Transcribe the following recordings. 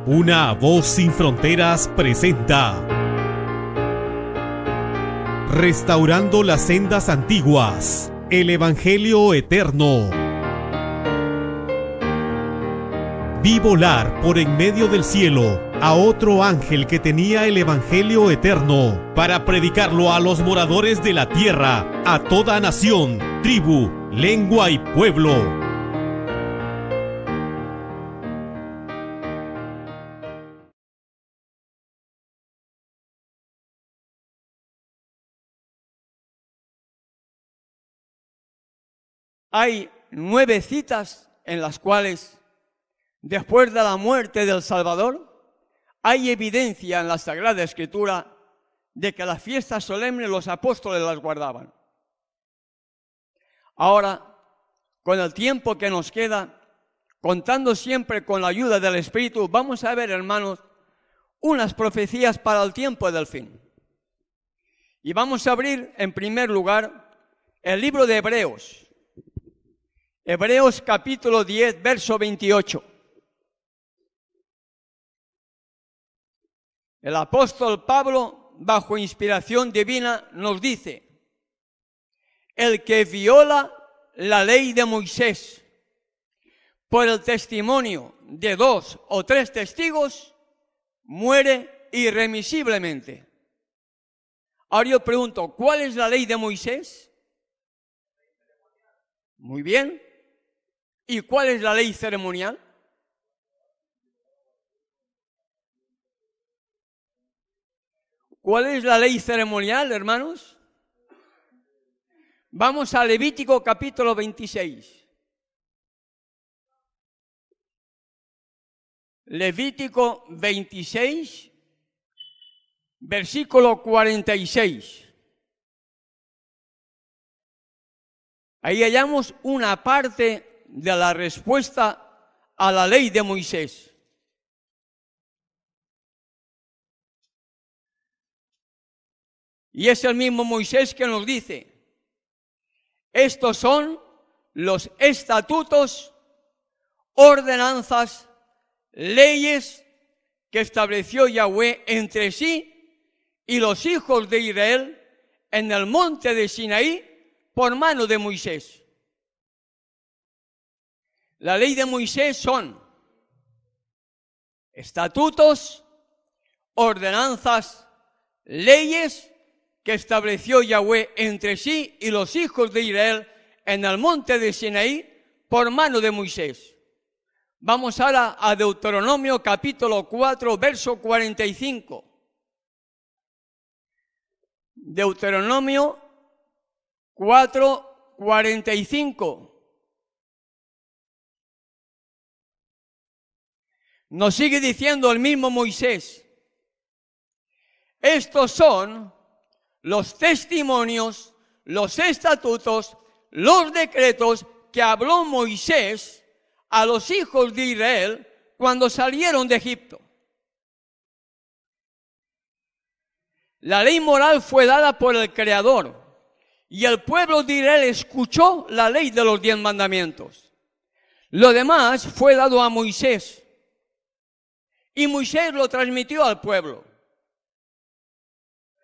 Una voz sin fronteras presenta Restaurando las sendas antiguas, el Evangelio eterno. Vi volar por en medio del cielo a otro ángel que tenía el Evangelio eterno para predicarlo a los moradores de la tierra, a toda nación, tribu, lengua y pueblo. Hay 9 citas en las cuales, después de la muerte del Salvador, hay evidencia en la Sagrada Escritura de que las fiestas solemnes los apóstoles las guardaban. Ahora, con el tiempo que nos queda, contando siempre con la ayuda del Espíritu, vamos a ver, hermanos, unas profecías para el tiempo del fin. Y vamos a abrir, en primer lugar, el libro de Hebreos. Hebreos capítulo 10, verso 28. El apóstol Pablo, bajo inspiración divina, nos dice: el que viola la ley de Moisés por el testimonio de 2 o 3 testigos, muere irremisiblemente. Ahora yo pregunto, ¿cuál es la ley de Moisés? Muy bien. ¿Y cuál es la ley ceremonial? ¿Cuál es la ley ceremonial, hermanos? Vamos a Levítico capítulo 26. Levítico 26, versículo 46. Ahí hallamos una parte de la respuesta a la ley de Moisés. Y es el mismo Moisés que nos dice: estos son los estatutos, ordenanzas, leyes que estableció Yahweh entre sí y los hijos de Israel en el monte de Sinaí por mano de Moisés. La ley de Moisés son estatutos, ordenanzas, leyes que estableció Yahweh entre sí y los hijos de Israel en el monte de Sinaí por mano de Moisés. Vamos ahora a Deuteronomio capítulo 4, verso 45. Deuteronomio 4, 45. Nos sigue diciendo el mismo Moisés: estos son los testimonios, los estatutos, los decretos que habló Moisés a los hijos de Israel cuando salieron de Egipto. La ley moral fue dada por el Creador y el pueblo de Israel escuchó la ley de los 10 mandamientos. Lo demás fue dado a Moisés. Y Moisés lo transmitió al pueblo.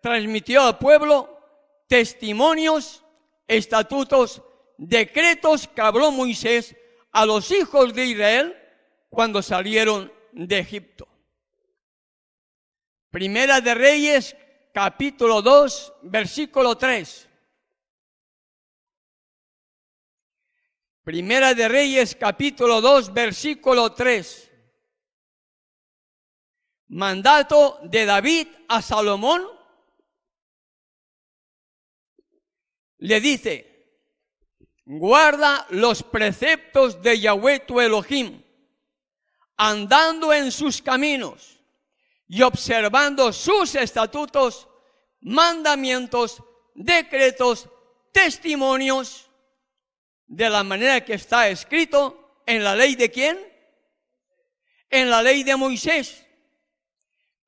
Transmitió al pueblo testimonios, estatutos, decretos que habló Moisés a los hijos de Israel cuando salieron de Egipto. Primera de Reyes, capítulo 2, versículo 3. Primera de Reyes, capítulo 2, versículo 3. Mandato de David a Salomón. Le dice: guarda los preceptos de Yahweh tu Elohim, andando en sus caminos y observando sus estatutos, mandamientos, decretos, testimonios, de la manera que está escrito en la ley de ¿quién? En la ley de Moisés,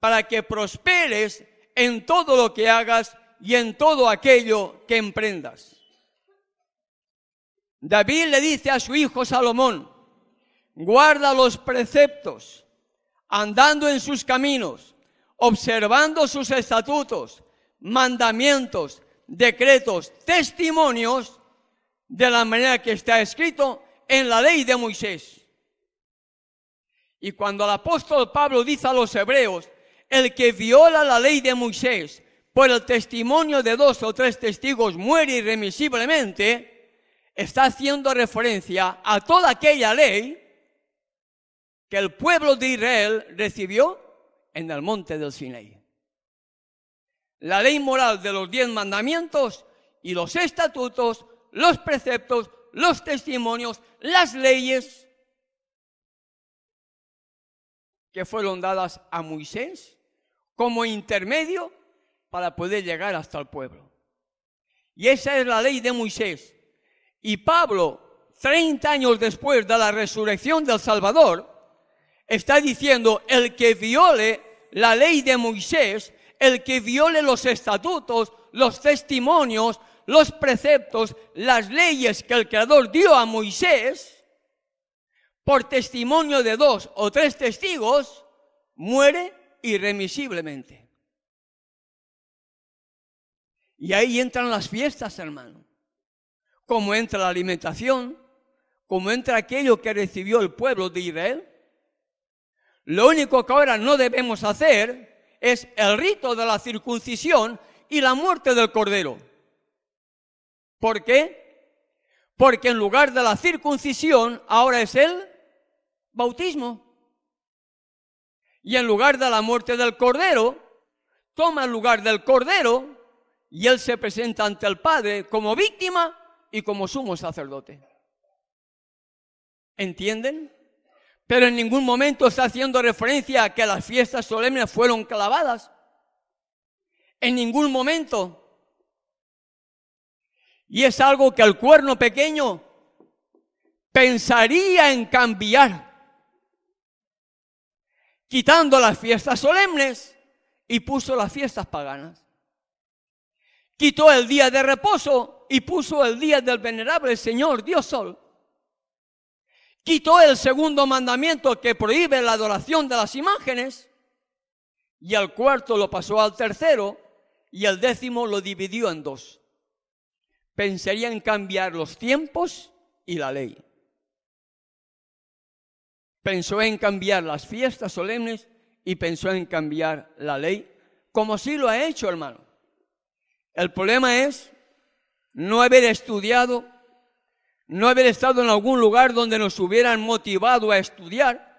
para que prosperes en todo lo que hagas y en todo aquello que emprendas. David le dice a su hijo Salomón: guarda los preceptos, andando en sus caminos, observando sus estatutos, mandamientos, decretos, testimonios, de la manera que está escrito en la ley de Moisés. Y cuando el apóstol Pablo dice a los hebreos, el que viola la ley de Moisés por el testimonio de 2 o 3 testigos muere irremisiblemente, está haciendo referencia a toda aquella ley que el pueblo de Israel recibió en el monte del Sinaí. La ley moral de los 10 mandamientos y los estatutos, los preceptos, los testimonios, las leyes que fueron dadas a Moisés como intermedio para poder llegar hasta el pueblo. Y esa es la ley de Moisés. Y Pablo, 30 años después de la resurrección del Salvador, está diciendo, el que viole la ley de Moisés, el que viole los estatutos, los testimonios, los preceptos, las leyes que el Creador dio a Moisés, por testimonio de 2 o 3 testigos, muere irremisiblemente. Y ahí entran las fiestas, hermano. Como entra la alimentación, como entra aquello que recibió el pueblo de Israel. Lo único que ahora no debemos hacer es el rito de la circuncisión y la muerte del cordero. ¿Por qué? Porque en lugar de la circuncisión ahora es el bautismo. Y en lugar de la muerte del cordero, toma el lugar del cordero y él se presenta ante el Padre como víctima y como sumo sacerdote. ¿Entienden? Pero en ningún momento está haciendo referencia a que las fiestas solemnes fueron clavadas. En ningún momento. Y es algo que el cuerno pequeño pensaría en cambiar, quitando las fiestas solemnes y puso las fiestas paganas. Quitó el día de reposo y puso el día del venerable Señor Dios Sol. Quitó el segundo mandamiento que prohíbe la adoración de las imágenes y el cuarto lo pasó al tercero y el 10º lo dividió en 2. Pensaría en cambiar los tiempos y la ley. Pensó en cambiar las fiestas solemnes y pensó en cambiar la ley, como sí lo ha hecho, hermano. El problema es no haber estudiado, no haber estado en algún lugar donde nos hubieran motivado a estudiar,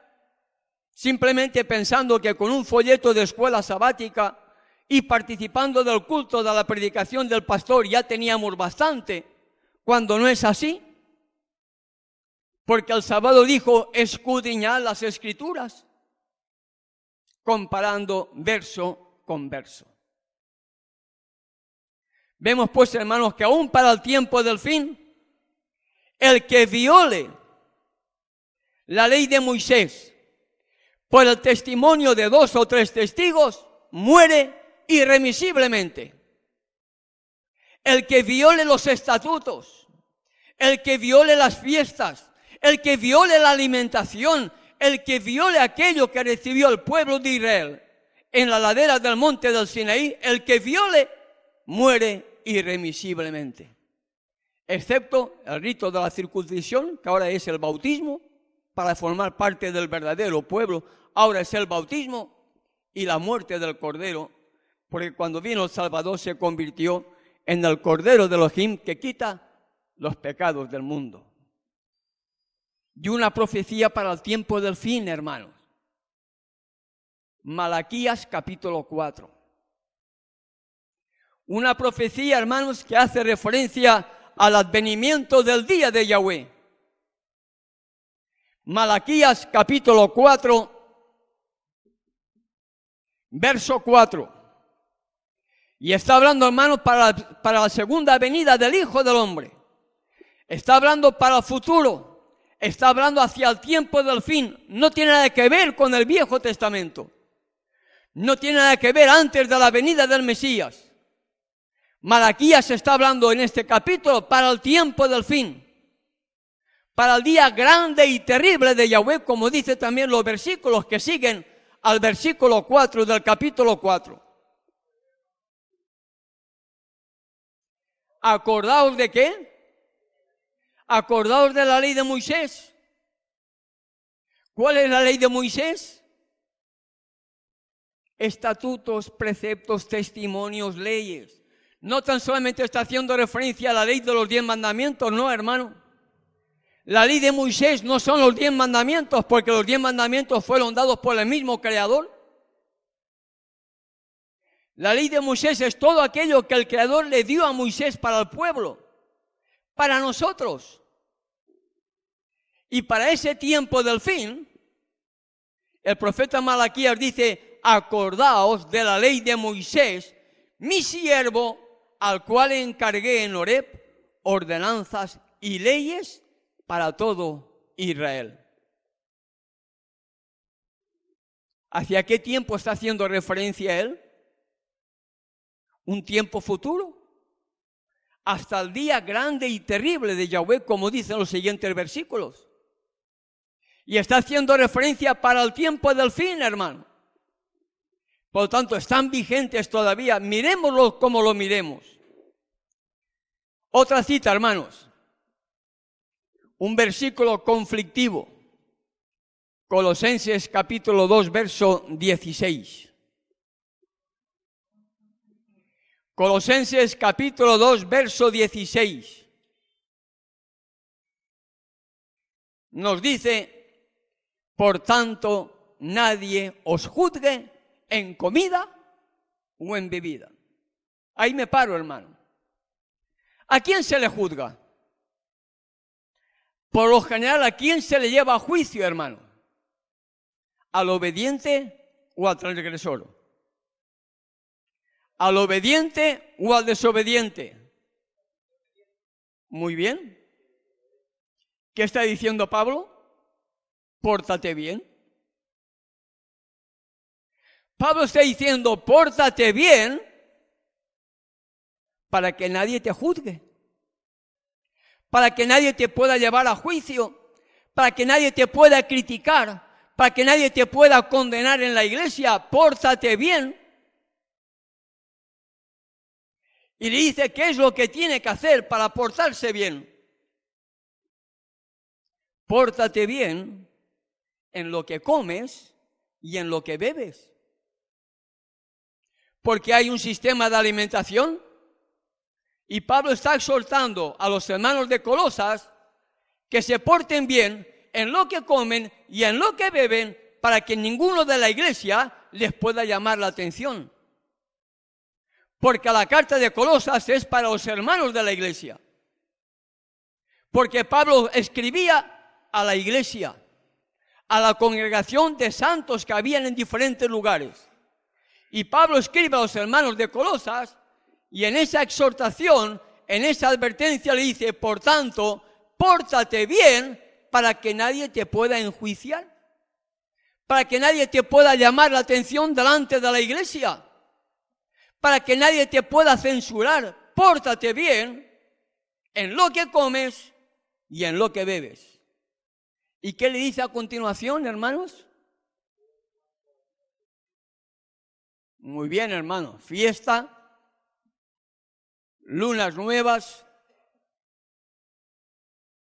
simplemente pensando que con un folleto de escuela sabática y participando del culto de la predicación del pastor ya teníamos bastante, cuando no es así. Porque el sábado dijo, escudriñad las Escrituras, comparando verso con verso. Vemos pues, hermanos, que aún para el tiempo del fin, el que viole la ley de Moisés por el testimonio de 2 o 3 testigos, muere irremisiblemente. El que viole los estatutos, el que viole las fiestas, el que viole la alimentación, el que viole aquello que recibió el pueblo de Israel en la ladera del monte del Sinaí, el que viole, muere irremisiblemente. Excepto el rito de la circuncisión, que ahora es el bautismo, para formar parte del verdadero pueblo, ahora es el bautismo, y la muerte del cordero, porque cuando vino el Salvador se convirtió en el cordero de Elohim que quita los pecados del mundo. Y una profecía para el tiempo del fin, hermanos. Malaquías capítulo 4. Una profecía, hermanos, que hace referencia al advenimiento del día de Yahweh. Malaquías capítulo 4, verso 4. Y está hablando, hermanos, para la segunda venida del Hijo del Hombre. Está hablando para el futuro. Está hablando hacia el tiempo del fin. No tiene nada que ver con el Viejo Testamento. No tiene nada que ver antes de la venida del Mesías. Malaquías está hablando en este capítulo para el tiempo del fin. Para el día grande y terrible de Yahweh, como dice también los versículos que siguen al versículo 4 del capítulo 4. ¿Acordaos de qué? Acordaos de la ley de Moisés. ¿Cuál es la ley de Moisés? Estatutos, preceptos, testimonios, leyes. No tan solamente está haciendo referencia a la ley de los 10 mandamientos, no, hermano. La ley de Moisés no son los 10 mandamientos, porque los 10 mandamientos fueron dados por el mismo Creador. La ley de Moisés es todo aquello que el Creador le dio a Moisés para el pueblo, para nosotros. Y para ese tiempo del fin, el profeta Malaquías dice: acordaos de la ley de Moisés, mi siervo, al cual encargué en Horeb ordenanzas y leyes para todo Israel. ¿Hacia qué tiempo está haciendo referencia él? ¿Un tiempo futuro? Hasta el día grande y terrible de Yahweh, como dicen los siguientes versículos. Y está haciendo referencia para el tiempo del fin, hermano. Por lo tanto, están vigentes todavía. Miremoslo como lo miremos. Otra cita, hermanos. Un versículo conflictivo. Colosenses capítulo 2, verso 16. Colosenses capítulo 2, verso 16. Nos dice: por tanto, nadie os juzgue en comida o en bebida. Ahí me paro, hermano. ¿A quién se le juzga? Por lo general, ¿a quién se le lleva a juicio, hermano? ¿Al obediente o al transgresor? ¿Al obediente o al desobediente? Muy bien. ¿Qué está diciendo Pablo? Pórtate bien. Pablo está diciendo: pórtate bien para que nadie te juzgue, para que nadie te pueda llevar a juicio, para que nadie te pueda criticar, para que nadie te pueda condenar en la iglesia. Pórtate bien. Y le dice qué es lo que tiene que hacer para portarse bien. Pórtate bien en lo que comes y en lo que bebes. Porque hay un sistema de alimentación. Y Pablo está exhortando a los hermanos de Colosas que se porten bien en lo que comen y en lo que beben, para que ninguno de la iglesia les pueda llamar la atención. Porque la carta de Colosas es para los hermanos de la iglesia. Porque Pablo escribía a la iglesia, a la congregación de santos que habían en diferentes lugares. Y Pablo escribe a los hermanos de Colosas, y en esa exhortación, en esa advertencia le dice: por tanto, pórtate bien para que nadie te pueda enjuiciar, para que nadie te pueda llamar la atención delante de la iglesia, para que nadie te pueda censurar. Pórtate bien en lo que comes y en lo que bebes. ¿Y qué le dice a continuación, hermanos? Muy bien, hermano. Fiesta, lunas nuevas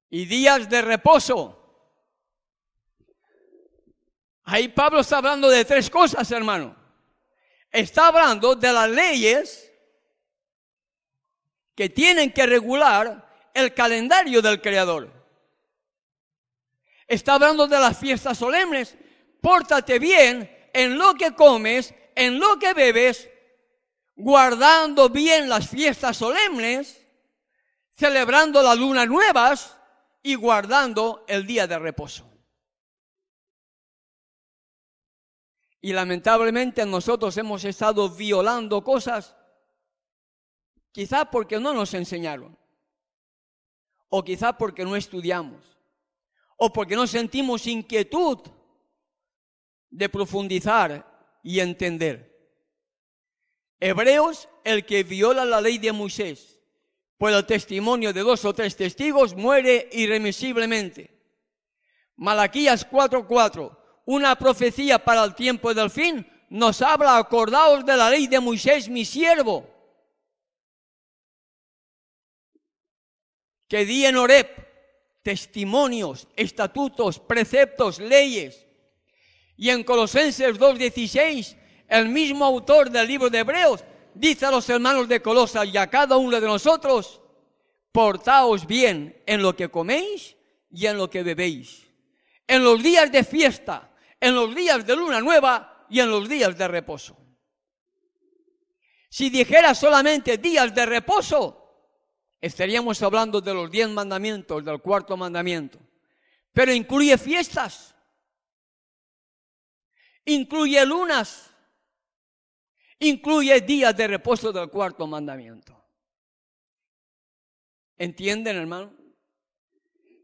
y días de reposo. Ahí Pablo está hablando de 3 cosas, hermano. Está hablando de las leyes que tienen que regular el calendario del Creador. Está hablando de las fiestas solemnes. Pórtate bien en lo que comes, en lo que bebes, guardando bien las fiestas solemnes, celebrando las lunas nuevas y guardando el día de reposo. Y lamentablemente nosotros hemos estado violando cosas, quizá porque no nos enseñaron, o quizá porque no estudiamos, o porque no sentimos inquietud de profundizar y entender. Hebreos, el que viola la ley de Moisés por el testimonio de 2 o 3 testigos muere irremisiblemente. Malaquías 4:4, una profecía para el tiempo del fin, nos habla: acordaos de la ley de Moisés, mi siervo, que di en Horeb testimonios, estatutos, preceptos, leyes. Y en Colosenses 2:16, el mismo autor del libro de Hebreos dice a los hermanos de Colosas y a cada uno de nosotros: portaos bien en lo que coméis y en lo que bebéis, en los días de fiesta, en los días de luna nueva y en los días de reposo. Si dijera solamente días de reposo, estaríamos hablando de los 10 mandamientos, del cuarto mandamiento. Pero incluye fiestas, incluye lunas, incluye días de reposo del cuarto mandamiento. ¿Entienden, hermano?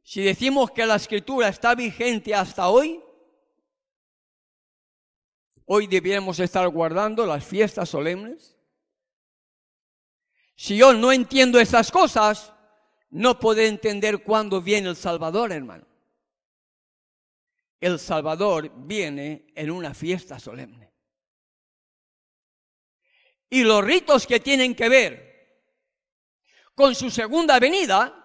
Si decimos que la Escritura está vigente hasta hoy, hoy debiéramos estar guardando las fiestas solemnes. Si yo no entiendo esas cosas, no puedo entender cuándo viene el Salvador, hermano. El Salvador viene en una fiesta solemne. Y los ritos que tienen que ver con su segunda venida,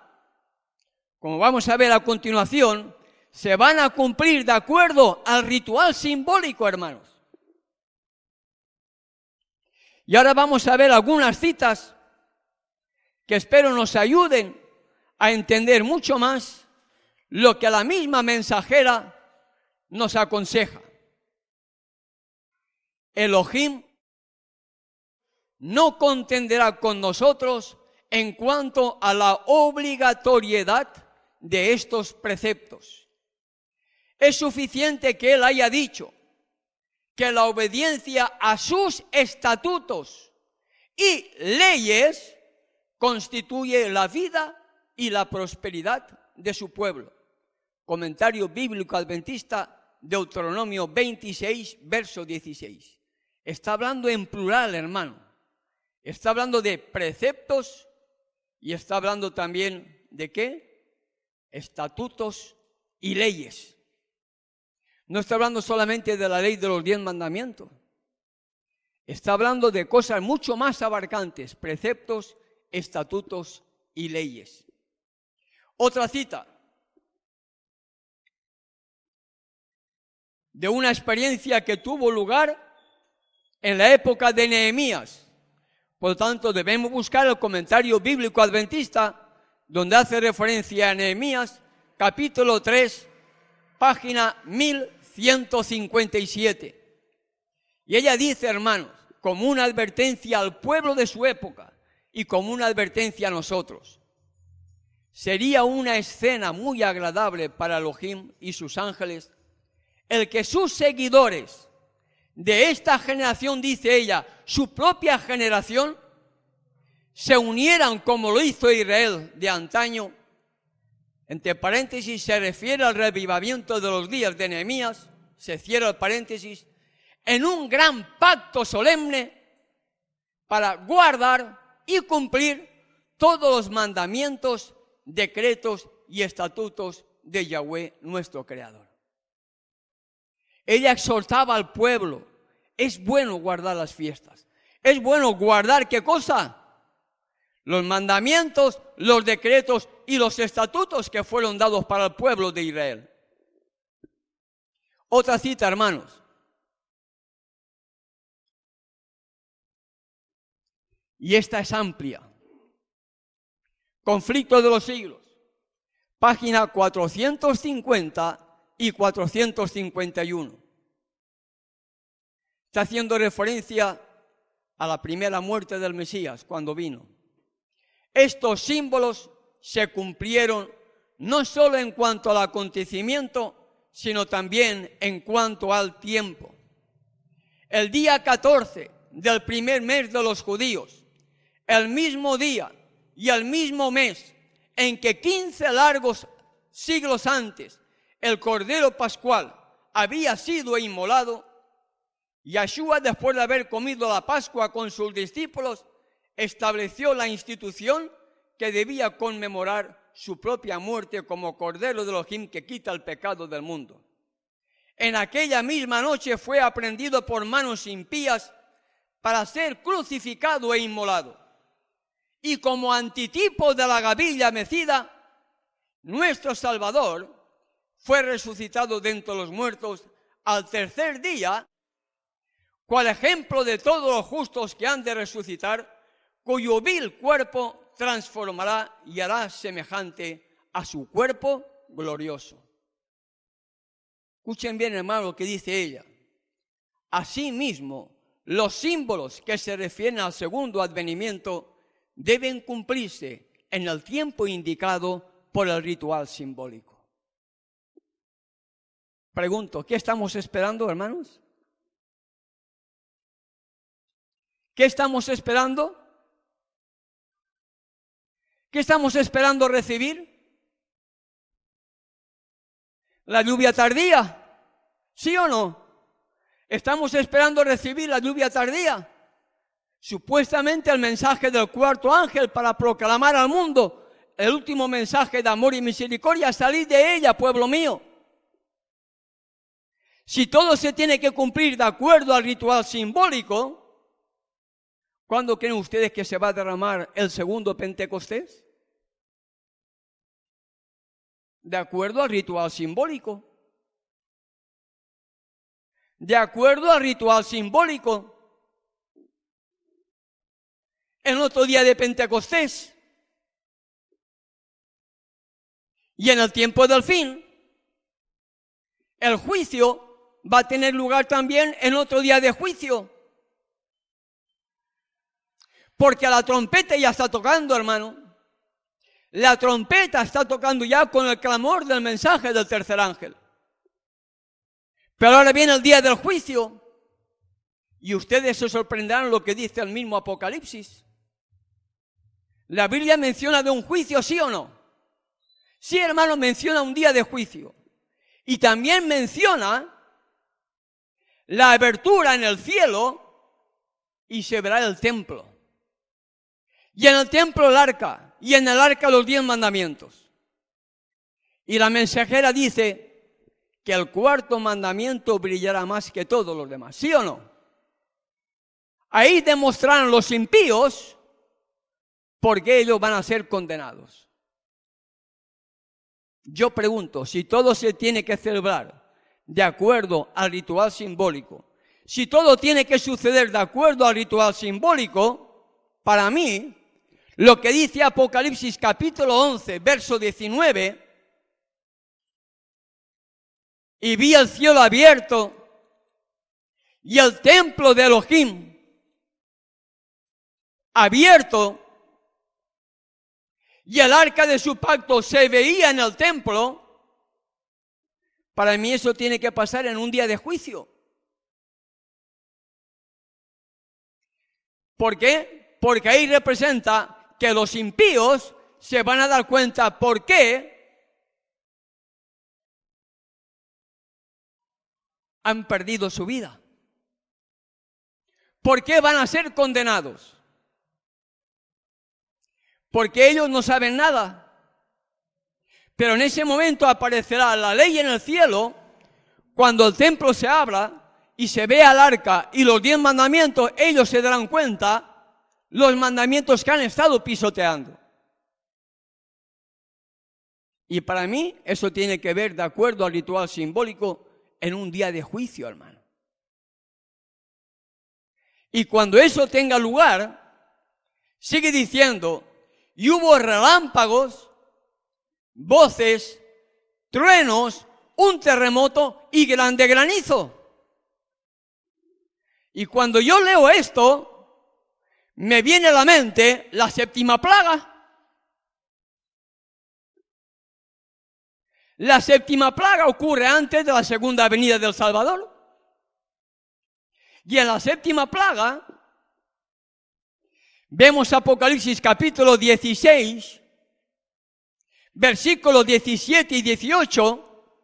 como vamos a ver a continuación, se van a cumplir de acuerdo al ritual simbólico, hermanos. Y ahora vamos a ver algunas citas que espero nos ayuden a entender mucho más lo que la misma mensajera nos aconseja. Elohim no contenderá con nosotros en cuanto a la obligatoriedad de estos preceptos. Es suficiente que Él haya dicho que la obediencia a sus estatutos y leyes constituye la vida y la prosperidad de su pueblo. Comentario bíblico adventista, Deuteronomio 26, verso 16. Está hablando en plural, hermano. Está hablando de preceptos y está hablando también de ¿qué? Estatutos y leyes. No está hablando solamente de la ley de los 10 mandamientos. Está hablando de cosas mucho más abarcantes: preceptos, estatutos y leyes. Otra cita de una experiencia que tuvo lugar en la época de Nehemías. Por lo tanto, debemos buscar el comentario bíblico adventista donde hace referencia a Nehemías, capítulo 3, página 1157. Y ella dice, hermanos, como una advertencia al pueblo de su época y como una advertencia a nosotros: sería una escena muy agradable para Elohim y sus ángeles el que sus seguidores de esta generación, dice ella, su propia generación, se unieran como lo hizo Israel de antaño. Entre paréntesis, se refiere al revivamiento de los días de Nehemías, se cierra el paréntesis, en un gran pacto solemne para guardar y cumplir todos los mandamientos, decretos y estatutos de Yahweh, nuestro Creador. Ella exhortaba al pueblo: es bueno guardar las fiestas. Es bueno guardar, ¿qué cosa? Los mandamientos, los decretos y los estatutos que fueron dados para el pueblo de Israel. Otra cita, hermanos. Y esta es amplia. Conflicto de los siglos. Página 450 y 451. Está haciendo referencia a la primera muerte del Mesías, cuando vino. Estos símbolos se cumplieron no solo en cuanto al acontecimiento, sino también en cuanto al tiempo. El día 14 del primer mes de los judíos, el mismo día y el mismo mes en que 15 largos siglos antes el Cordero Pascual había sido inmolado, Yahshua, después de haber comido la Pascua con sus discípulos, estableció la institución que debía conmemorar su propia muerte como Cordero de Elohim que quita el pecado del mundo. en aquella misma noche fue aprehendido por manos impías para ser crucificado e inmolado. Y como antitipo de la gavilla mecida, nuestro Salvador fue resucitado de entre los muertos al tercer día, cual ejemplo de todos los justos que han de resucitar, cuyo vil cuerpo transformará y hará semejante a su cuerpo glorioso. Escuchen bien, hermano, lo que dice ella. Asimismo, los símbolos que se refieren al segundo advenimiento deben cumplirse en el tiempo indicado por el ritual simbólico. Pregunto, ¿qué estamos esperando, hermanos? ¿Qué estamos esperando? ¿Qué estamos esperando recibir? ¿La lluvia tardía? ¿Sí o no? ¿Estamos esperando recibir la lluvia tardía? Supuestamente el mensaje del cuarto ángel para proclamar al mundo el último mensaje de amor y misericordia. Salid de ella, pueblo mío. Si todo se tiene que cumplir de acuerdo al ritual simbólico, ¿cuándo creen ustedes que se va a derramar el segundo Pentecostés? De acuerdo al ritual simbólico. De acuerdo al ritual simbólico. En otro día de Pentecostés. Y en el tiempo del fin, el juicio va a tener lugar también en otro día de juicio. Porque la trompeta ya está tocando, hermano. La trompeta está tocando ya con el clamor del mensaje del tercer ángel. Pero ahora viene el día del juicio. Y ustedes se sorprenderán lo que dice el mismo Apocalipsis. ¿La Biblia menciona de un juicio, sí o no? Sí, hermano, menciona un día de juicio. Y también menciona la abertura en el cielo y se verá el templo. Y en el templo el arca, y en el arca los 10 mandamientos. Y la mensajera dice que el cuarto mandamiento brillará más que todos los demás, ¿sí o no? Ahí demostrarán los impíos por qué ellos van a ser condenados. Yo pregunto, si todo se tiene que celebrar de acuerdo al ritual simbólico, si todo tiene que suceder de acuerdo al ritual simbólico, para mí, lo que dice Apocalipsis capítulo 11, verso 19, y vi el cielo abierto y el templo de Elohim abierto, y el arca de su pacto se veía en el templo. Para mí eso tiene que pasar en un día de juicio. ¿Por qué? Porque ahí representa que los impíos se van a dar cuenta por qué han perdido su vida. ¿Por qué van a ser condenados? Porque ellos no saben nada. Pero en ese momento aparecerá la ley en el cielo, cuando el templo se abra y se vea el arca y los 10 mandamientos, ellos se darán cuenta los mandamientos que han estado pisoteando. Y para mí eso tiene que ver de acuerdo al ritual simbólico en un día de juicio, hermano. Y cuando eso tenga lugar, sigue diciendo, y hubo relámpagos, voces, truenos, un terremoto y grande granizo. Y cuando yo leo esto, me viene a la mente la 7ª plaga. La 7ª plaga ocurre antes de la segunda venida del Salvador. Y en la 7ª plaga vemos Apocalipsis capítulo 16, versículos 17 y 18,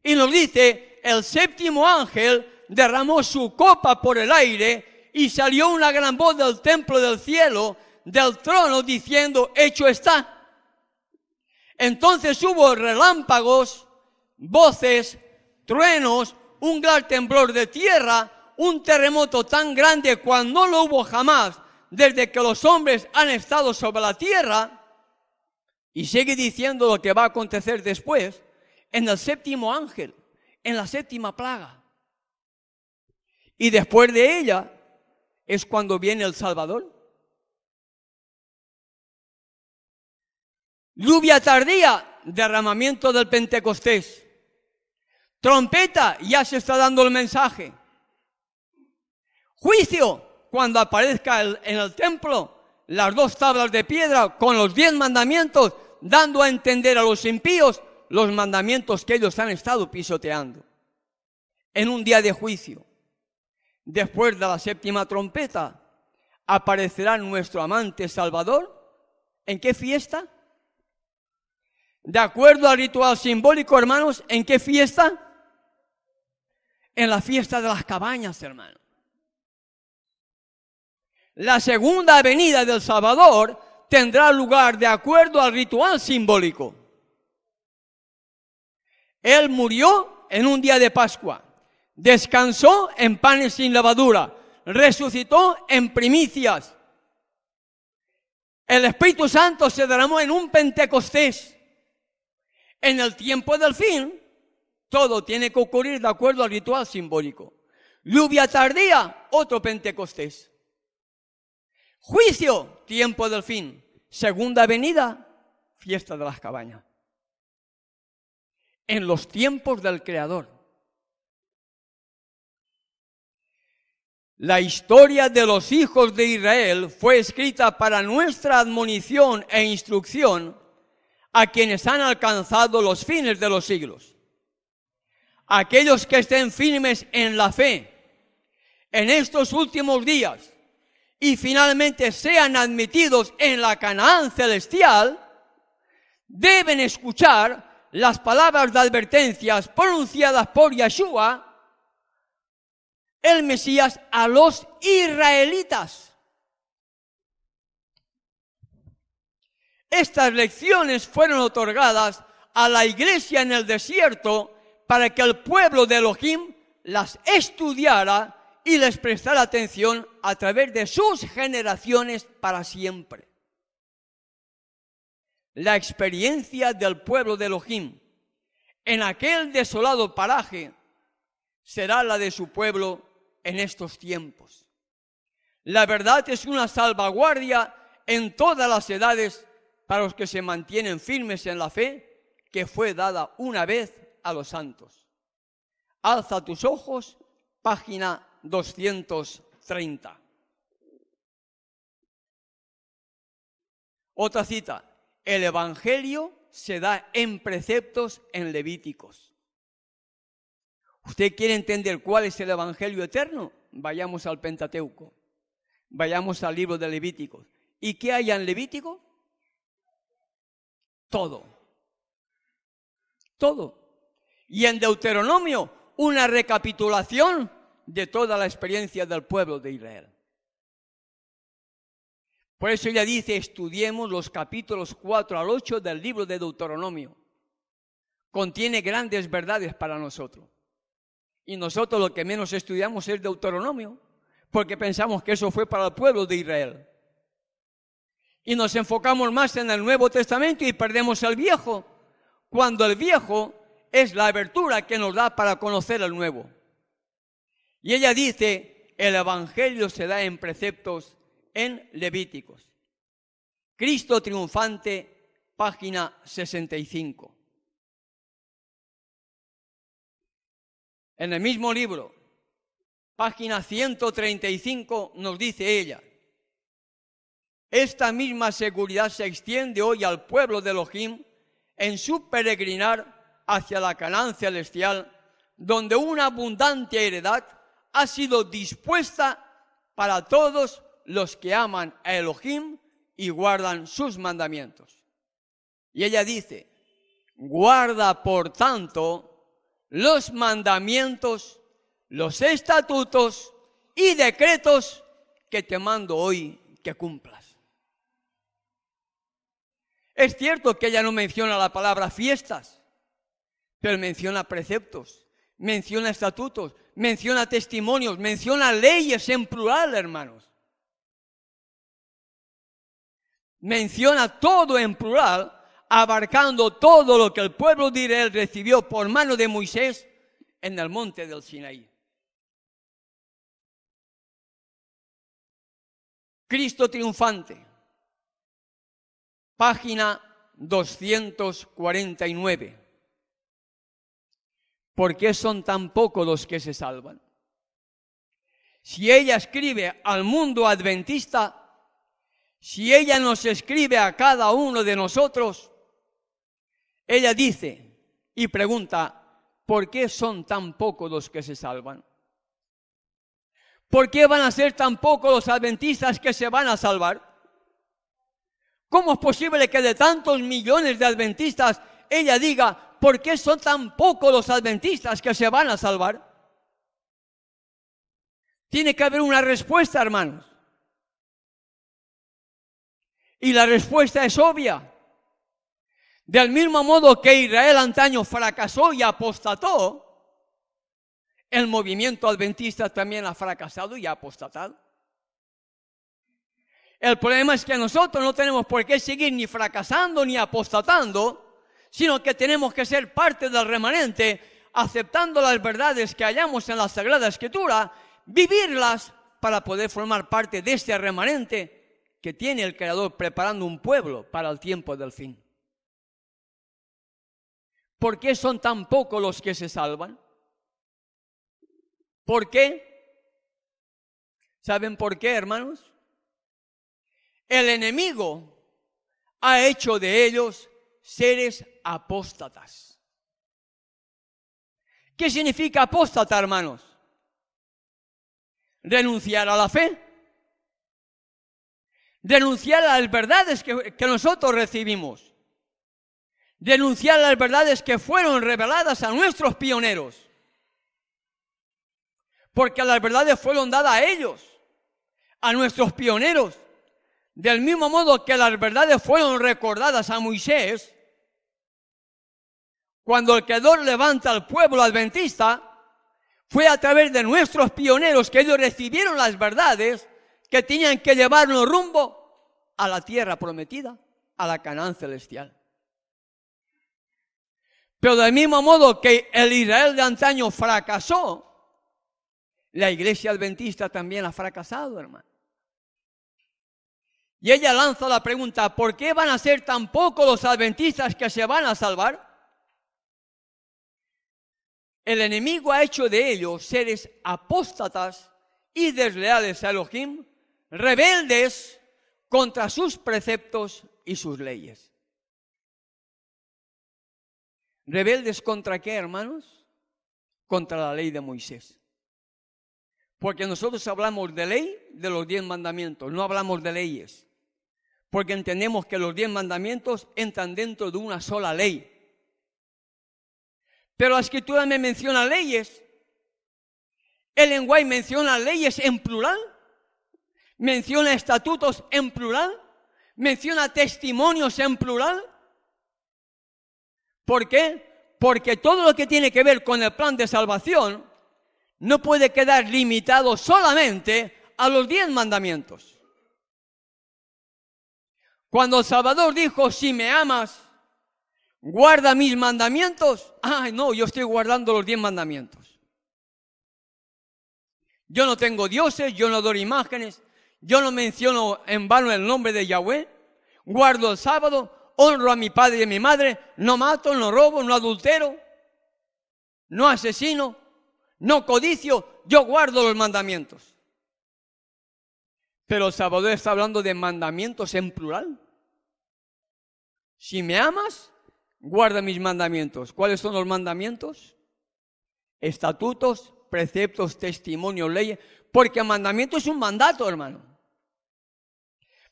y nos dice, el 7º ángel derramó su copa por el aire y salió una gran voz del templo del cielo, del trono, diciendo, hecho está. Entonces hubo relámpagos, voces, truenos, un gran temblor de tierra, un terremoto tan grande cual no lo hubo jamás desde que los hombres han estado sobre la tierra, y sigue diciendo lo que va a acontecer después, en el séptimo ángel, en la séptima plaga. Y después de ella es cuando viene el Salvador. Lluvia tardía, derramamiento del Pentecostés. Trompeta, ya se está dando el mensaje. Juicio, cuando aparezca en el templo las 2 tablas de piedra con los 10 mandamientos, dando a entender a los impíos los mandamientos que ellos han estado pisoteando. En un día de juicio, después de la séptima trompeta, aparecerá nuestro amante Salvador. ¿En qué fiesta? De acuerdo al ritual simbólico, hermanos, ¿en qué fiesta? En la fiesta de las cabañas, hermanos. La segunda venida del Salvador tendrá lugar de acuerdo al ritual simbólico. Él murió en un día de Pascua, descansó en panes sin levadura, resucitó en primicias. El Espíritu Santo se derramó en un Pentecostés. En el tiempo del fin, todo tiene que ocurrir de acuerdo al ritual simbólico. Lluvia tardía, otro Pentecostés. Juicio, tiempo del fin. Segunda venida, fiesta de las cabañas. En los tiempos del Creador. La historia de los hijos de Israel fue escrita para nuestra admonición e instrucción a quienes han alcanzado los fines de los siglos. Aquellos que estén firmes en la fe en estos últimos días y finalmente sean admitidos en la Canaán celestial, deben escuchar las palabras de advertencias pronunciadas por Yeshua, el Mesías, a los israelitas. Estas lecciones fueron otorgadas a la iglesia en el desierto para que el pueblo de Elohim las estudiara y les prestara atención a través de sus generaciones para siempre. La experiencia del pueblo de Elohim en aquel desolado paraje será la de su pueblo en estos tiempos. La verdad es una salvaguardia en todas las edades para los que se mantienen firmes en la fe que fue dada una vez a los santos. Alza tus ojos, página 230. Otra cita. El Evangelio se da en preceptos en Levíticos. ¿Usted quiere entender cuál es el Evangelio eterno? Vayamos al Pentateuco. Vayamos al libro de Levíticos. ¿Y qué hay en Levítico? Todo. Todo. Y en Deuteronomio, una recapitulación de toda la experiencia del pueblo de Israel. Por eso ella dice, estudiemos los capítulos 4 al 8 del libro de Deuteronomio. Contiene grandes verdades para nosotros. Y nosotros lo que menos estudiamos es Deuteronomio, porque pensamos que eso fue para el pueblo de Israel. Y nos enfocamos más en el Nuevo Testamento y perdemos el Viejo, cuando el Viejo es la abertura que nos da para conocer el Nuevo. Y ella dice, el Evangelio se da en preceptos en Levíticos. Cristo triunfante, página 65. En el mismo libro, página 135, nos dice ella, esta misma seguridad se extiende hoy al pueblo de Elohim en su peregrinar hacia la Canaán celestial, donde una abundante heredad ha sido dispuesta para todos los que aman a Elohim y guardan sus mandamientos. Y ella dice, guarda por tanto los mandamientos, los estatutos y decretos que te mando hoy que cumplas. Es cierto que ella no menciona la palabra fiestas, pero menciona preceptos, menciona estatutos, menciona testimonios, menciona leyes en plural, hermanos. Menciona todo en plural, abarcando todo lo que el pueblo de Israel recibió por mano de Moisés en el monte del Sinaí. Cristo triunfante, página 249. ¿Por qué son tan pocos los que se salvan? Si ella escribe al mundo adventista, si ella nos escribe a cada uno de nosotros, ella dice y pregunta, ¿por qué son tan pocos los que se salvan? ¿Por qué van a ser tan pocos los adventistas que se van a salvar? ¿Cómo es posible que de tantos millones de adventistas ella diga, ¿por qué son tan pocos los adventistas que se van a salvar? Tiene que haber una respuesta, hermanos. Y la respuesta es obvia. Del mismo modo que Israel antaño fracasó y apostató, el movimiento adventista también ha fracasado y ha apostatado. El problema es que nosotros no tenemos por qué seguir ni fracasando ni apostatando, sino que tenemos que ser parte del remanente, aceptando las verdades que hallamos en la Sagrada Escritura, vivirlas para poder formar parte de este remanente que tiene el Creador preparando un pueblo para el tiempo del fin. ¿Por qué son tan pocos los que se salvan? ¿Por qué? ¿Saben por qué, hermanos? El enemigo ha hecho de ellos seres apóstatas. ¿Qué significa apóstata, hermanos? Renunciar a la fe. Renunciar a las verdades que nosotros recibimos. Renunciar a las verdades que fueron reveladas a nuestros pioneros. Porque las verdades fueron dadas a ellos, a nuestros pioneros. Del mismo modo que las verdades fueron recordadas a Moisés, cuando el Creador levanta al pueblo adventista, fue a través de nuestros pioneros que ellos recibieron las verdades que tenían que llevarnos rumbo a la tierra prometida, a la Canaán celestial. Pero del mismo modo que el Israel de antaño fracasó, la iglesia adventista también ha fracasado, hermano. Y ella lanza la pregunta, ¿por qué van a ser tan pocos los adventistas que se van a salvar? El enemigo ha hecho de ellos seres apóstatas y desleales a Elohim, rebeldes contra sus preceptos y sus leyes. ¿Rebeldes contra qué, hermanos? Contra la ley de Moisés. Porque nosotros hablamos de ley de los 10 mandamientos, no hablamos de leyes. Porque entendemos que los 10 mandamientos entran dentro de una sola ley. Pero la Escritura me menciona leyes. El lenguaje menciona leyes en plural. Menciona estatutos en plural. Menciona testimonios en plural. ¿Por qué? Porque todo lo que tiene que ver con el plan de salvación no puede quedar limitado solamente a los 10 mandamientos. Cuando el Salvador dijo, si me amas, guarda mis mandamientos. Ay, no, yo estoy guardando los 10 mandamientos. Yo no tengo dioses, yo no adoro imágenes, yo no menciono en vano el nombre de Yahweh, guardo el sábado, honro a mi padre y a mi madre, no mato, no robo, no adultero, no asesino, no codicio, yo guardo los mandamientos. Pero el Salvador está hablando de mandamientos en plural. Si me amas, guarda mis mandamientos. ¿Cuáles son los mandamientos? Estatutos, preceptos, testimonios, leyes. Porque mandamiento es un mandato, hermano.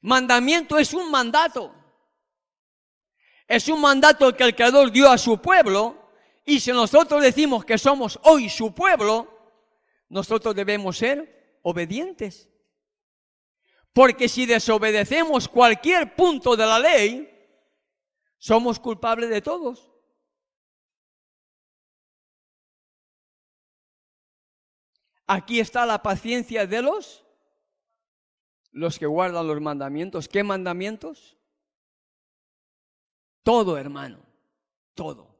Mandamiento es un mandato. Es un mandato que el Creador dio a su pueblo. Y si nosotros decimos que somos hoy su pueblo, nosotros debemos ser obedientes. Porque si desobedecemos cualquier punto de la ley, somos culpables de todos. Aquí está la paciencia de los que guardan los mandamientos. ¿Qué mandamientos? Todo, hermano, todo.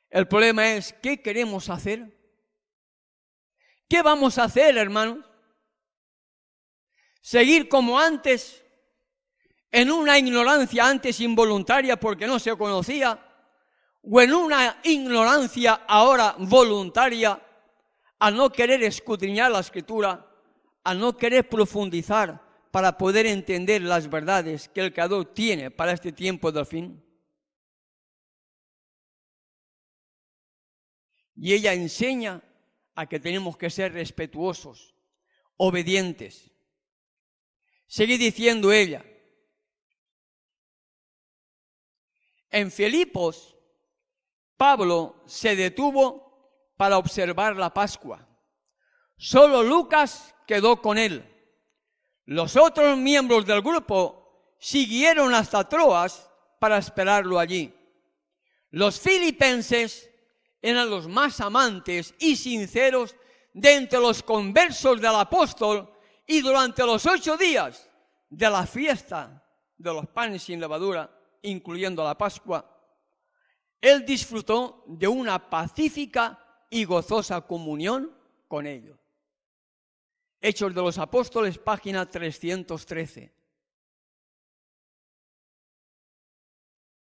El problema es, ¿qué queremos hacer? ¿Qué vamos a hacer, hermanos? ¿Seguir como antes, en una ignorancia antes involuntaria porque no se conocía, o en una ignorancia ahora voluntaria al no querer escudriñar la Escritura, al no querer profundizar para poder entender las verdades que el Creador tiene para este tiempo del fin? Y ella enseña a que tenemos que ser respetuosos, obedientes. Sigue diciendo ella, en Filipos, Pablo se detuvo para observar la Pascua. Solo Lucas quedó con él. Los otros miembros del grupo siguieron hasta Troas para esperarlo allí. Los filipenses eran los más amantes y sinceros de entre los conversos del apóstol, y durante los 8 días de la fiesta de los panes sin levadura, incluyendo la Pascua, él disfrutó de una pacífica y gozosa comunión con ellos. Hechos de los Apóstoles, página 313.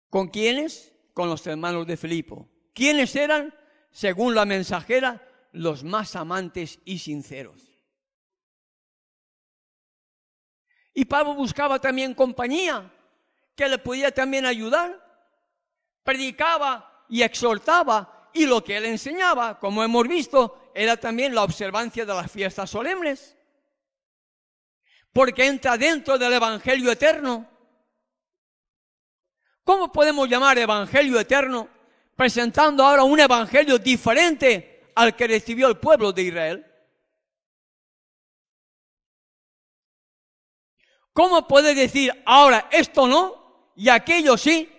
¿Con quiénes? Con los hermanos de Filipo. ¿Quiénes eran? Según la mensajera, los más amantes y sinceros. Y Pablo buscaba también compañía, que le podía también ayudar. Predicaba y exhortaba, y lo que él enseñaba, como hemos visto, era también la observancia de las fiestas solemnes, porque entra dentro del Evangelio eterno. ¿Cómo podemos llamar Evangelio eterno presentando ahora un Evangelio diferente al que recibió el pueblo de Israel? ¿Cómo puede decir ahora esto no y aquello sí,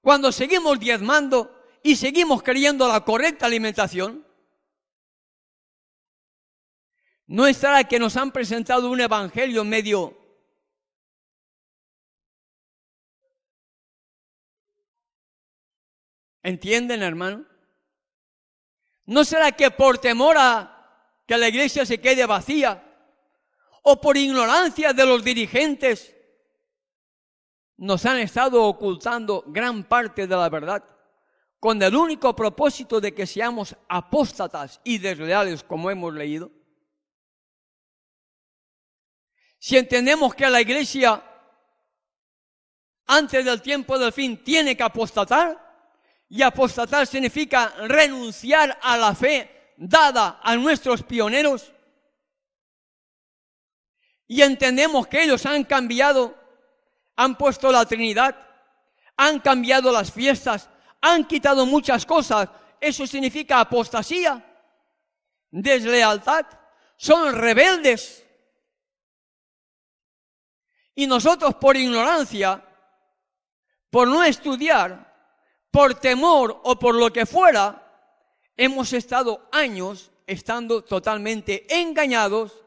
cuando seguimos diezmando y seguimos queriendo la correcta alimentación? ¿No estará que nos han presentado un evangelio medio ¿entienden, hermano? ¿No será que por temor a que la iglesia se quede vacía o por ignorancia de los dirigentes nos han estado ocultando gran parte de la verdad con el único propósito de que seamos apóstatas y desleales, como hemos leído? Si entendemos que la iglesia antes del tiempo del fin tiene que apostatar, y apostatar significa renunciar a la fe dada a nuestros pioneros, y entendemos que ellos han cambiado, han puesto la Trinidad, han cambiado las fiestas, han quitado muchas cosas, eso significa apostasía, deslealtad, son rebeldes. Y nosotros por ignorancia, por no estudiar, por temor o por lo que fuera, hemos estado años estando totalmente engañados,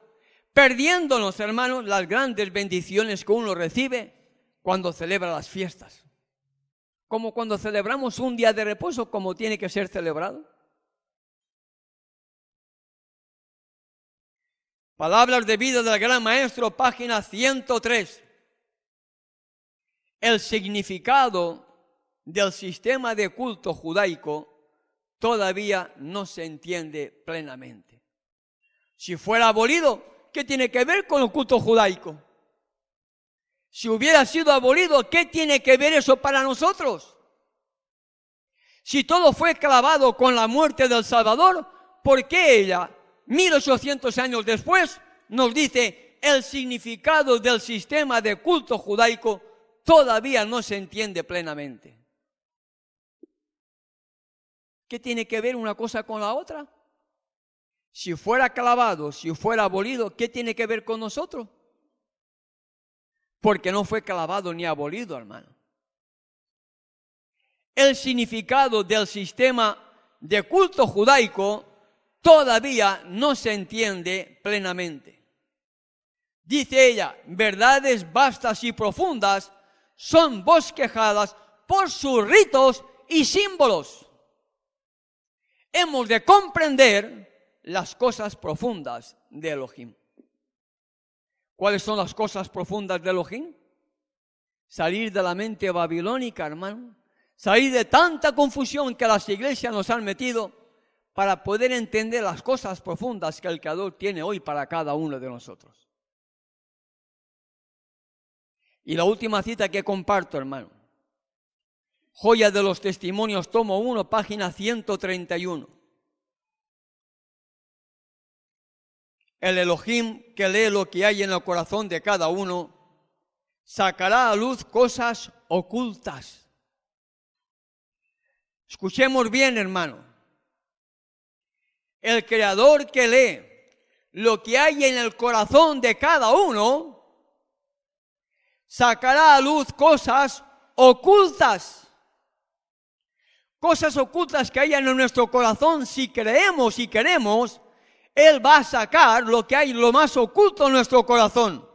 perdiéndonos, hermanos, las grandes bendiciones que uno recibe cuando celebra las fiestas. Como cuando celebramos un día de reposo, como tiene que ser celebrado. Palabras de vida del gran maestro, página 103. El significado del sistema de culto judaico todavía no se entiende plenamente. Si fuera abolido, ¿qué tiene que ver con el culto judaico? Si hubiera sido abolido, ¿qué tiene que ver eso para nosotros? Si todo fue clavado con la muerte del Salvador, ¿por qué ella, 1800 años después, nos dice el significado del sistema de culto judaico todavía no se entiende plenamente? ¿Qué tiene que ver una cosa con la otra? Si fuera clavado, si fuera abolido, ¿qué tiene que ver con nosotros? Porque no fue clavado ni abolido, hermano. El significado del sistema de culto judaico todavía no se entiende plenamente. Dice ella, verdades vastas y profundas son bosquejadas por sus ritos y símbolos. Hemos de comprender las cosas profundas de Elohim. ¿Cuáles son las cosas profundas de Elohim? Salir de la mente babilónica, hermano. Salir de tanta confusión que las iglesias nos han metido para poder entender las cosas profundas que el Creador tiene hoy para cada uno de nosotros. Y la última cita que comparto, hermano. Joya de los Testimonios, tomo 1, página 131. El Elohim que lee lo que hay en el corazón de cada uno sacará a luz cosas ocultas. Escuchemos bien, hermano. El Creador que lee lo que hay en el corazón de cada uno sacará a luz cosas ocultas. Cosas ocultas que hayan en nuestro corazón, si creemos y queremos, Él va a sacar lo que hay, lo más oculto en nuestro corazón.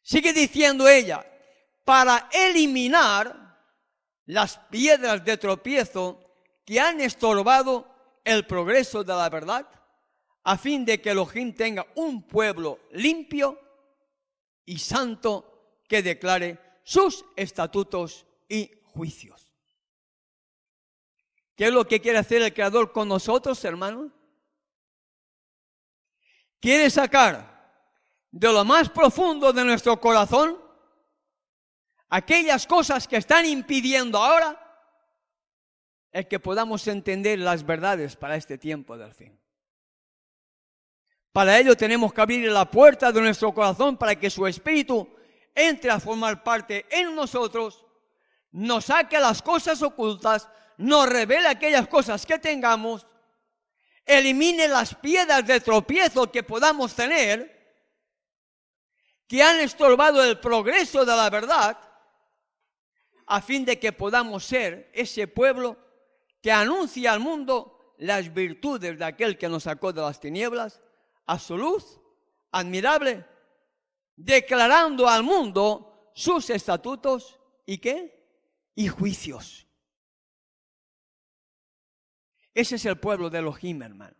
Sigue diciendo ella, para eliminar las piedras de tropiezo que han estorbado el progreso de la verdad, a fin de que Elohim tenga un pueblo limpio y santo que declare sus estatutos y juicios. ¿Qué es lo que quiere hacer el Creador con nosotros, hermanos? Quiere sacar de lo más profundo de nuestro corazón aquellas cosas que están impidiendo ahora el que podamos entender las verdades para este tiempo del fin. Para ello tenemos que abrir la puerta de nuestro corazón para que su Espíritu entre a formar parte en nosotros, nos saque las cosas ocultas, nos revele aquellas cosas que tengamos, elimine las piedras de tropiezo que podamos tener, que han estorbado el progreso de la verdad, a fin de que podamos ser ese pueblo que anuncia al mundo las virtudes de aquel que nos sacó de las tinieblas a su luz admirable, declarando al mundo sus estatutos y ¿qué? Y juicios. Ese es el pueblo de Elohim, hermano.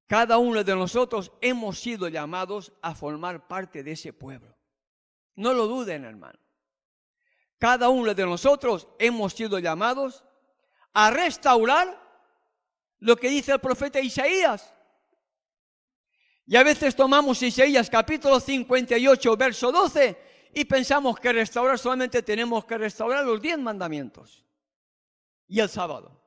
Cada uno de nosotros hemos sido llamados a formar parte de ese pueblo. No lo duden, hermano. Cada uno de nosotros hemos sido llamados a restaurar lo que dice el profeta Isaías. Y a veces tomamos Isaías capítulo 58, verso 12, y pensamos que restaurar solamente tenemos que restaurar los 10 mandamientos y el sábado.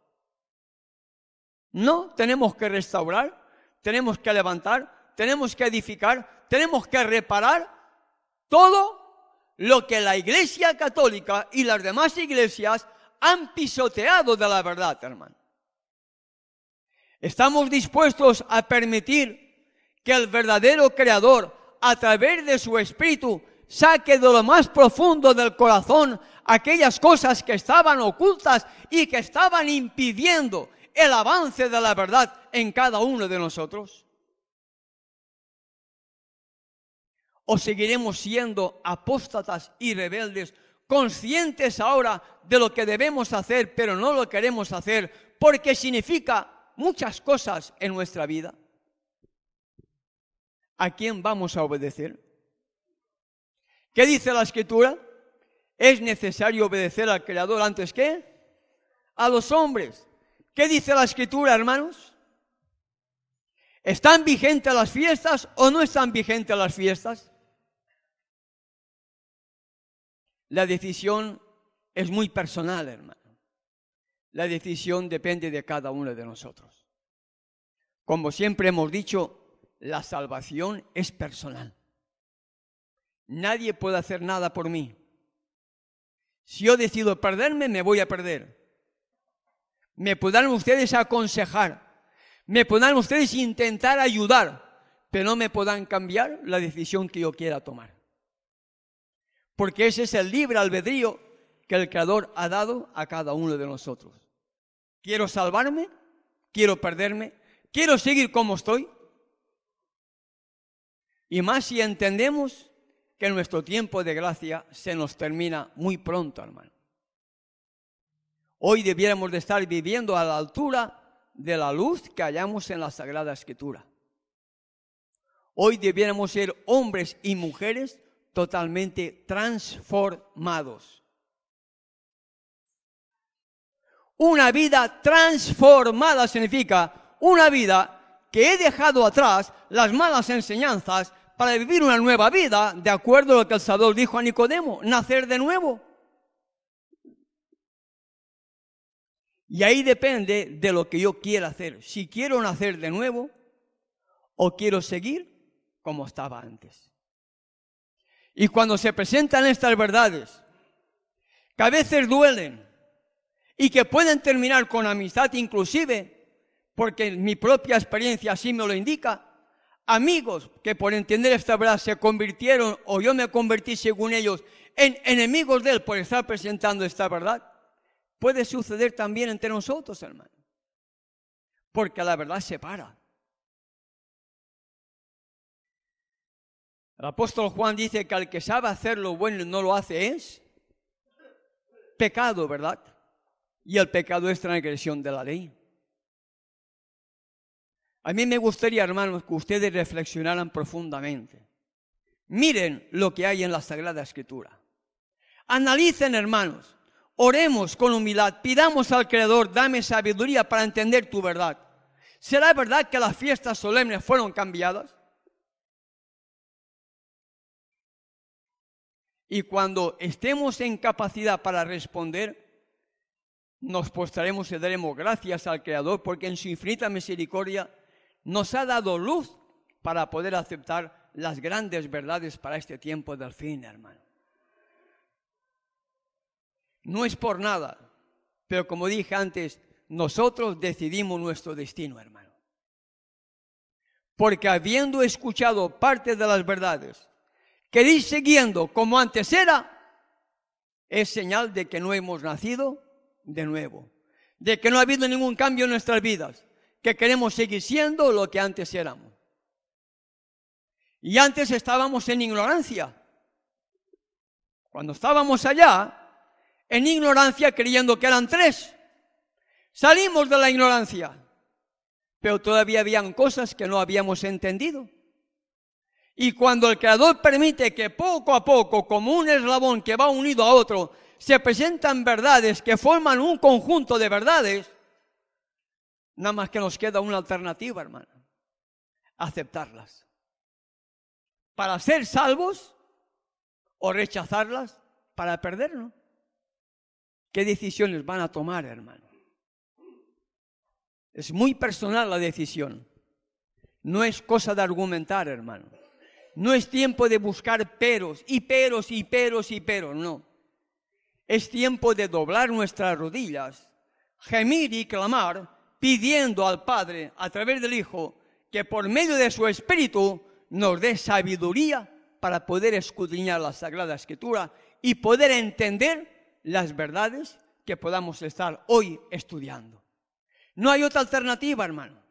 No, tenemos que restaurar, tenemos que levantar, tenemos que edificar, tenemos que reparar todo lo que la Iglesia Católica y las demás iglesias han pisoteado de la verdad, hermano. Estamos dispuestos a permitir que el verdadero Creador, a través de su Espíritu, saque de lo más profundo del corazón aquellas cosas que estaban ocultas y que estaban impidiendo el avance de la verdad en cada uno de nosotros? ¿O seguiremos siendo apóstatas y rebeldes, conscientes ahora de lo que debemos hacer, pero no lo queremos hacer porque significa muchas cosas en nuestra vida? ¿A quién vamos a obedecer? ¿Qué dice la Escritura? Es necesario obedecer al Creador antes que a los hombres. ¿Qué dice la Escritura, hermanos? ¿Están vigentes las fiestas o no están vigentes las fiestas? La decisión es muy personal, hermano. La decisión depende de cada uno de nosotros. Como siempre hemos dicho, la salvación es personal. Nadie puede hacer nada por mí. Si yo decido perderme, me voy a perder. Me podrán ustedes aconsejar, me podrán ustedes intentar ayudar, pero no me podrán cambiar la decisión que yo quiera tomar. Porque ese es el libre albedrío que el Creador ha dado a cada uno de nosotros. ¿Quiero salvarme? quiero perderme, quiero seguir como estoy. Y más si entendemos que nuestro tiempo de gracia se nos termina muy pronto, hermano. Hoy debiéramos de estar viviendo a la altura de la luz que hallamos en la Sagrada Escritura. Hoy debiéramos ser hombres y mujeres totalmente transformados. Una vida transformada significa una vida que he dejado atrás las malas enseñanzas para vivir una nueva vida, de acuerdo a lo que el Salvador dijo a Nicodemo, nacer de nuevo. Y ahí depende de lo que yo quiera hacer, si quiero nacer de nuevo o quiero seguir como estaba antes. Y cuando se presentan estas verdades, que a veces duelen y que pueden terminar con amistad inclusive, porque mi propia experiencia así me lo indica, amigos que por entender esta verdad se convirtieron, o yo me convertí según ellos, en enemigos de él por estar presentando esta verdad, puede suceder también entre nosotros, hermano. Porque la verdad separa. El apóstol Juan dice que al que sabe hacer lo bueno y no lo hace es pecado, ¿verdad? Y el pecado es transgresión de la ley. A mí me gustaría, hermanos, que ustedes reflexionaran profundamente. Miren lo que hay en la Sagrada Escritura. Analicen, hermanos. Oremos con humildad. Pidamos al Creador, dame sabiduría para entender tu verdad. ¿Será verdad que las fiestas solemnes fueron cambiadas? Y cuando estemos en capacidad para responder, nos postraremos y daremos gracias al Creador, porque en su infinita misericordia nos ha dado luz para poder aceptar las grandes verdades para este tiempo del fin, hermano. No es por nada, pero como dije antes, nosotros decidimos nuestro destino, hermano. Porque habiendo escuchado parte de las verdades, queréis siguiendo como antes era, es señal de que no hemos nacido de nuevo, de que no ha habido ningún cambio en nuestras vidas, que queremos seguir siendo lo que antes éramos. Y antes estábamos en ignorancia. Cuando estábamos allá, en ignorancia, creyendo que eran tres, salimos de la ignorancia, pero todavía habían cosas que no habíamos entendido. Y cuando el Creador permite que poco a poco, como un eslabón que va unido a otro, se presentan verdades que forman un conjunto de verdades, nada más que nos queda una alternativa, hermano: aceptarlas. Para ser salvos o rechazarlas para perdernos. ¿Qué decisiones van a tomar, hermano? Es muy personal la decisión. No es cosa de argumentar, hermano. No es tiempo de buscar peros y peros y peros y peros, no. Es tiempo de doblar nuestras rodillas, gemir y clamar, pidiendo al Padre, a través del Hijo, que por medio de su Espíritu nos dé sabiduría para poder escudriñar la Sagrada Escritura y poder entender las verdades que podamos estar hoy estudiando. No hay otra alternativa, hermano.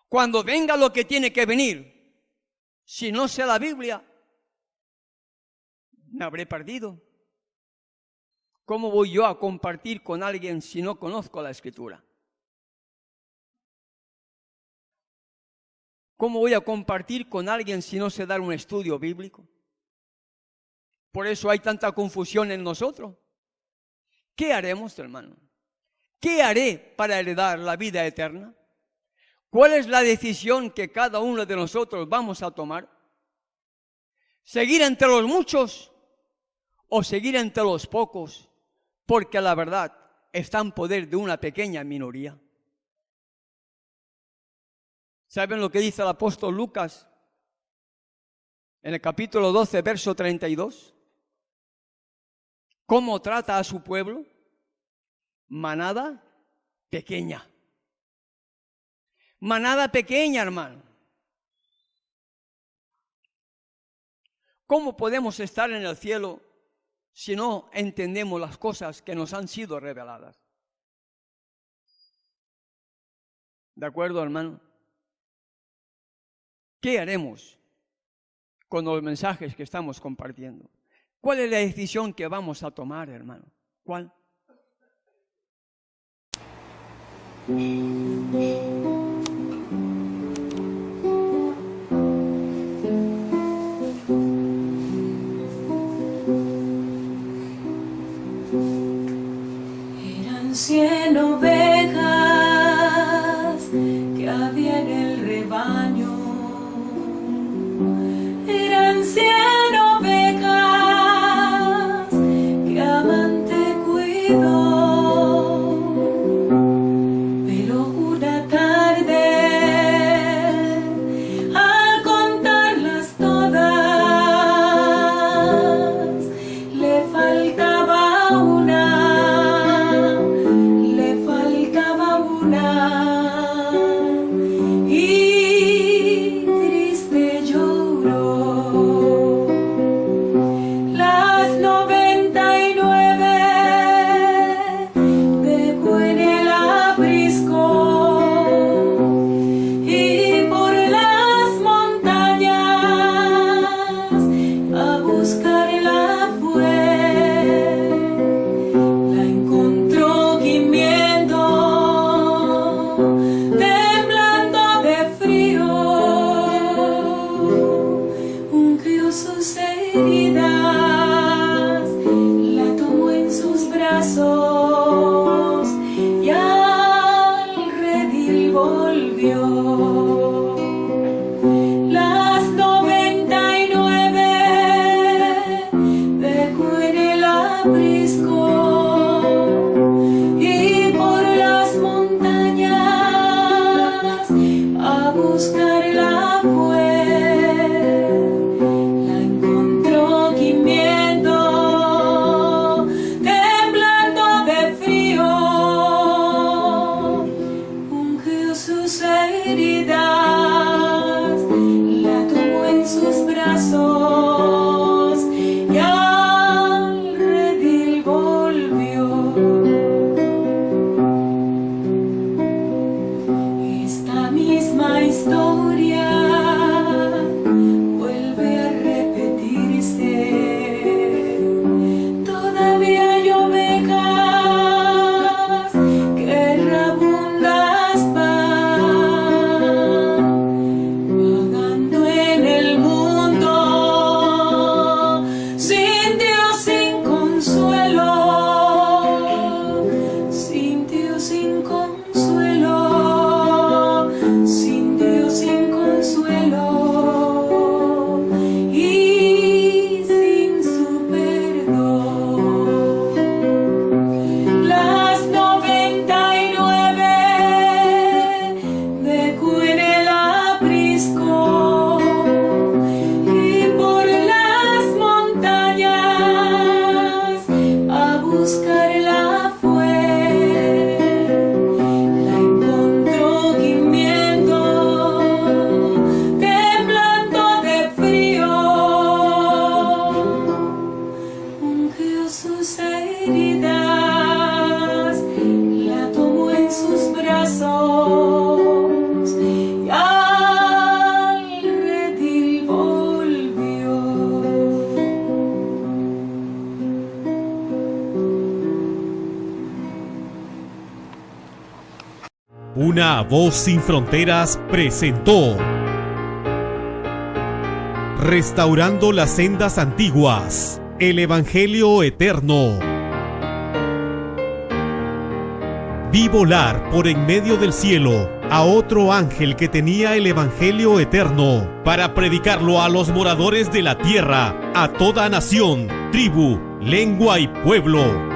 Cuando venga lo que tiene que venir, si no sé la Biblia, me habré perdido. ¿Cómo voy yo a compartir con alguien si no conozco la Escritura? ¿Cómo voy a compartir con alguien si no sé dar un estudio bíblico? Por eso hay tanta confusión en nosotros. ¿Qué haremos, hermano? ¿Qué haré para heredar la vida eterna? ¿Cuál es la decisión que cada uno de nosotros vamos a tomar? ¿Seguir entre los muchos o seguir entre los pocos? Porque la verdad está en poder de una pequeña minoría. ¿Saben lo que dice el apóstol Lucas en el capítulo 12, verso 32? ¿Cómo trata a su pueblo? Manada pequeña. Manada pequeña, hermano. ¿Cómo podemos estar en el cielo si no entendemos las cosas que nos han sido reveladas? ¿De acuerdo, hermano? ¿Qué haremos con los mensajes que estamos compartiendo? ¿Cuál es la decisión que vamos a tomar, hermano? ¿Cuál? Eran 100 ovejas que había en el rebaño. Eran 100 ovejas que amante cuidó. Pero una tarde, al contarlas todas, le faltaba una. Y triste lloró. Las 99 dejó en el aprisco y por las montañas a buscarla fue. La encontró gimiendo, temblando de frío, ungió sus heridas, la tomó en sus brazos y al redil volvió. Las 99 dejó en el aprisco y por las montañas a buscarla fue. La encontró gimiendo, temblando de frío, ungió sus heridas, la tomó en sus brazos y al redil volvió. Esta misma historia vuelve a repetirse. Todavía hay ovejas que rabundas van, vagando en el mundo, sin Dios, sin consuelo, sin Dios, sin consuelo, sin Dios, sin consuelo y sin su perdón. Las 99 dejó en el aprisco y por las montañas a buscarla fue. La encontró gimiendo, temblando de frío, ungió sus heridas, la tomó en sus brazos y al redil volvió. Una voz sin fronteras presentó Restaurando las sendas antiguas, el Evangelio eterno. Vi volar por en medio del cielo a otro ángel que tenía el Evangelio eterno para predicarlo a los moradores de la tierra, a toda nación, tribu, lengua y pueblo.